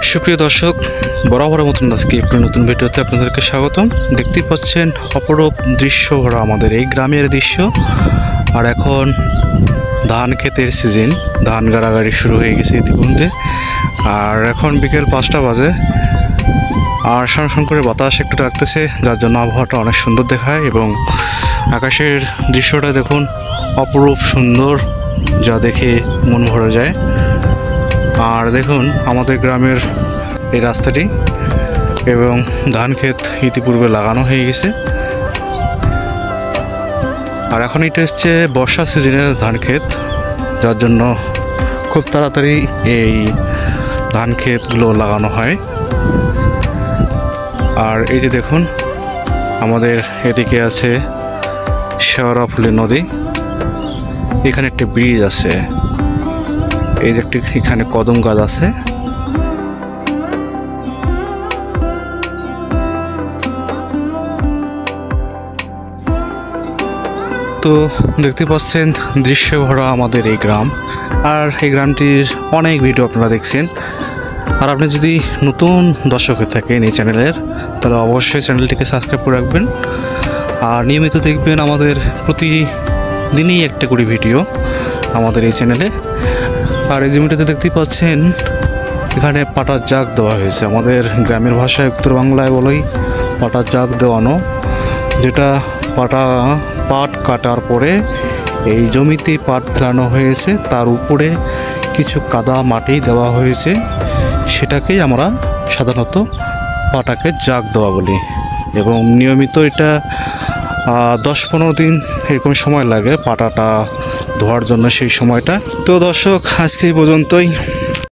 সুপ্রিয় দর্শক, বরাবরের মতন আজকে একটু নতুন ভিডিওতে আপনাদেরকে স্বাগতম। দেখতেই পাচ্ছেন অপরূপ দৃশ্য ভরা আমাদের এই গ্রামের দৃশ্য। আর এখন ধান ক্ষেতের সিজন, ধান গাড়াগাড়ি শুরু হয়ে গেছে ইতিমধ্যে। আর এখন বিকেল 5টা বাজে, আর সঙ্গে করে বাতাস একটু রাখতেছে, যার জন্য আবহাওয়াটা অনেক সুন্দর দেখায়। এবং আকাশের দৃশ্যটা দেখুন, অপরূপ সুন্দর, যা দেখে মন ভরে যায়। আর দেখুন আমাদের গ্রামের এই রাস্তাটি, এবং ধান ক্ষেত ইতিপূর্বে লাগানো হয়ে গেছে। আর এখন এটা হচ্ছে বর্ষা সিজনের ধান ক্ষেত, যার জন্য খুব তাড়াতাড়ি এই ধান ক্ষেতগুলো লাগানো হয়। আর এই যে দেখুন, আমাদের এদিকে আছে শেওড়াফুলি নদী, এখানে একটা ব্রিজ আছে, এই যে এখানে কদম গাছ আছে। তো দেখতে পাচ্ছেন দৃশ্যে ভরা আমাদের এই গ্রাম। আর এই গ্রামটির অনেক ভিডিও আপনারা দেখছেন। আর আপনি যদি নতুন দর্শক হয়ে থাকেন এই চ্যানেলের, তাহলে অবশ্যই চ্যানেলটিকে সাবস্ক্রাইব করে রাখবেন। আর নিয়মিত দেখবেন আমাদের প্রতিদিনই একটা করে ভিডিও আমাদের এই চ্যানেলে। আর এই জমিটাতে দেখতেই পাচ্ছেন এখানে পাটার জাগ দেওয়া হয়েছে, আমাদের গ্রামের ভাষায় উত্তর বাংলায় বলেই পাটার জাগ দেওয়ানো, যেটা পাট কাটার পরে এই জমিতে পাট ফেলানো হয়েছে, তার উপরে কিছু কাদা মাটি দেওয়া হয়েছে, সেটাকেই আমরা সাধারণত পাটাকে জাগ দেওয়া বলি। এবং নিয়মিত এটা 10-15 দিন এরকম সময় লাগে পাটাটা ধোয়ার জন্য, সেই সময়টা। তো দর্শক, আজকে এই পর্যন্তই।